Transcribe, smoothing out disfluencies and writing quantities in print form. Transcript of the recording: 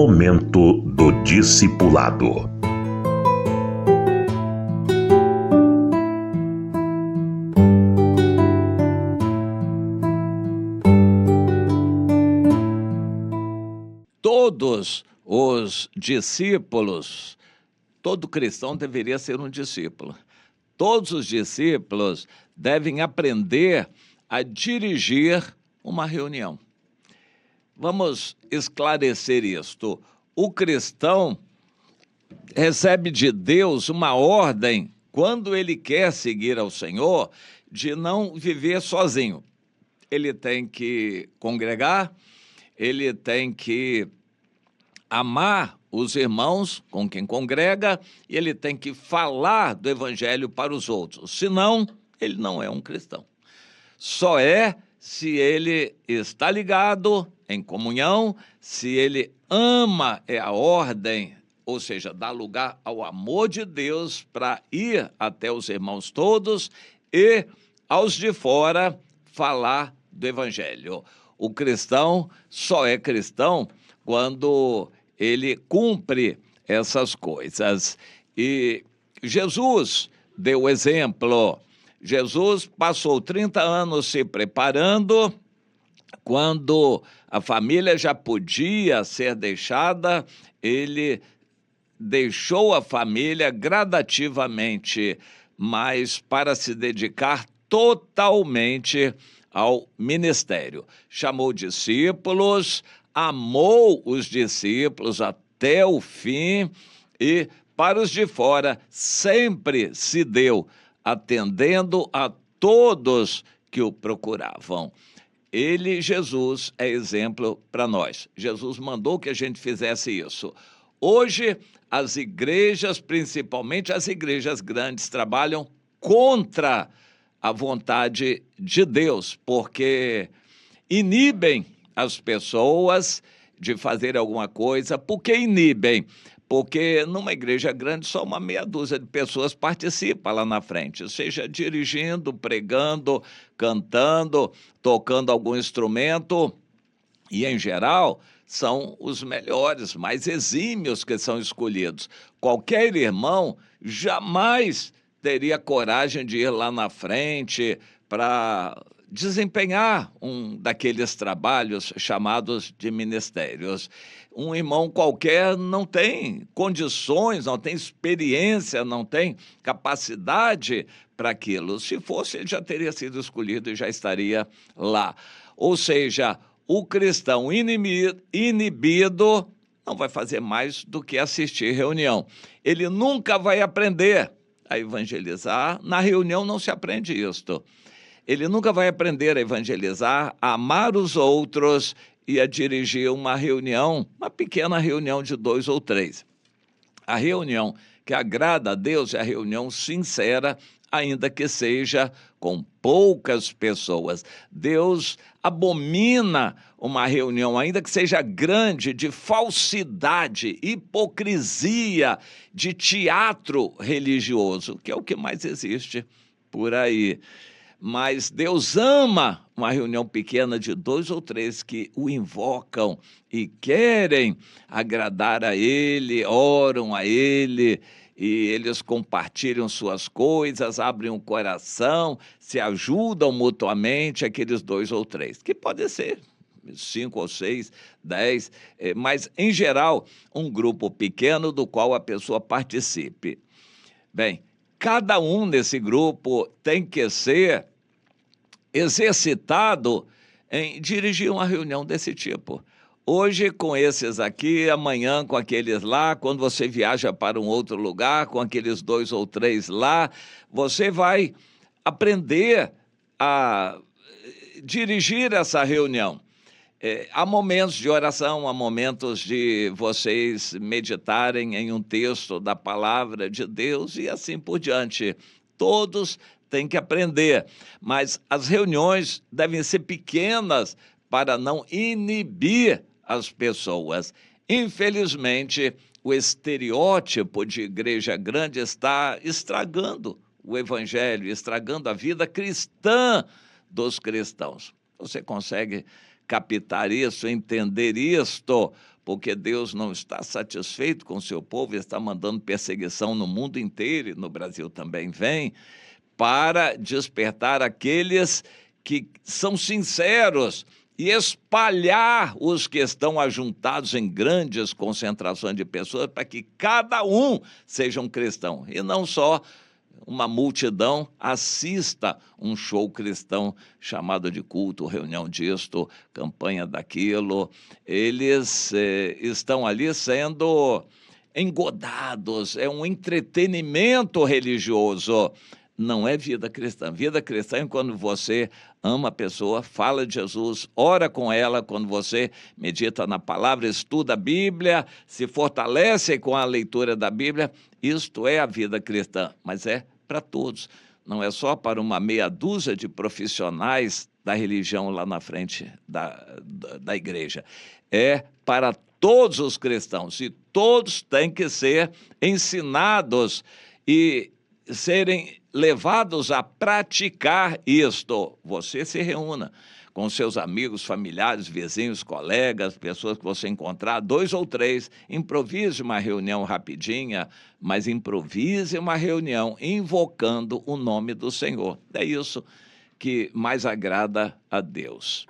Momento do Discipulado. Todos os discípulos, todo cristão deveria ser um discípulo. Todos os discípulos devem aprender a dirigir uma reunião. Vamos esclarecer isto. O cristão recebe de Deus uma ordem, quando ele quer seguir ao Senhor, de não viver sozinho. Ele tem que congregar, ele tem que amar os irmãos com quem congrega e ele tem que falar do evangelho para os outros. Senão, ele não é um cristão. Só é se ele está ligado em comunhão, se ele ama a ordem, ou seja, dá lugar ao amor de Deus para ir até os irmãos todos e aos de fora falar do evangelho. O cristão só é cristão quando ele cumpre essas coisas. E Jesus deu exemplo. Jesus passou 30 anos se preparando. Quando a família já podia ser deixada, ele deixou a família gradativamente, mas para se dedicar totalmente ao ministério. Chamou discípulos, amou os discípulos até o fim e, para os de fora, sempre se deu, atendendo a todos que o procuravam. Ele, Jesus, é exemplo para nós. Jesus mandou que a gente fizesse isso. Hoje, as igrejas, principalmente as igrejas grandes, trabalham contra a vontade de Deus, porque inibem as pessoas de fazer alguma coisa. Por que inibem? Porque numa igreja grande só uma meia dúzia de pessoas participa lá na frente, seja dirigindo, pregando, cantando, tocando algum instrumento, e em geral são os melhores, mais exímios que são escolhidos. Qualquer irmão jamais teria coragem de ir lá na frente para desempenhar um daqueles trabalhos chamados de ministérios. Um irmão qualquer não tem condições, não tem experiência, não tem capacidade para aquilo. Se fosse, ele já teria sido escolhido e já estaria lá. Ou seja, o cristão inibido não vai fazer mais do que assistir reunião. Ele nunca vai aprender a evangelizar. Na reunião não se aprende isto. Ele nunca vai aprender a evangelizar, a amar os outros e a dirigir uma reunião, uma pequena reunião de 2 ou 3. A reunião que agrada a Deus é a reunião sincera, ainda que seja com poucas pessoas. Deus abomina uma reunião, ainda que seja grande, de falsidade, hipocrisia, de teatro religioso, que é o que mais existe por aí. Mas Deus ama uma reunião pequena de 2 ou 3 que o invocam e querem agradar a Ele, oram a Ele, e eles compartilham suas coisas, abrem o coração, se ajudam mutuamente, aqueles 2 ou 3, que pode ser 5 ou 6, 10, mas, em geral, um grupo pequeno do qual a pessoa participe. Bem, cada um nesse grupo tem que ser exercitado em dirigir uma reunião desse tipo. Hoje com esses aqui, amanhã com aqueles lá, quando você viaja para um outro lugar, com aqueles 2 ou 3 lá, você vai aprender a dirigir essa reunião. Há momentos de oração, há momentos de vocês meditarem em um texto da palavra de Deus e assim por diante. Todos têm que aprender, mas as reuniões devem ser pequenas para não inibir as pessoas. Infelizmente, o estereótipo de igreja grande está estragando o evangelho, estragando a vida cristã dos cristãos. Você consegue captar isso, entender isto? porque Deus não está satisfeito com o seu povo, está mandando perseguição no mundo inteiro, e no Brasil também vem, para despertar aqueles que são sinceros e espalhar os que estão ajuntados em grandes concentrações de pessoas para que cada um seja um cristão, e não só uma multidão assista um show cristão chamado de culto, reunião disto, campanha daquilo. Eles estão ali sendo engodados, é um entretenimento religioso. Não é vida cristã. Vida cristã é quando você ama a pessoa, fala de Jesus, ora com ela, quando você medita na palavra, estuda a Bíblia, se fortalece com a leitura da Bíblia. Isto é a vida cristã, mas é para todos. Não é só para uma meia dúzia de profissionais da religião lá na frente da igreja. É para todos os cristãos, e todos têm que ser ensinados e serem levados a praticar isto. Você se reúna com seus amigos, familiares, vizinhos, colegas, pessoas que você encontrar, 2 ou 3, improvise uma reunião rapidinha, mas improvise uma reunião invocando o nome do Senhor. É isso que mais agrada a Deus.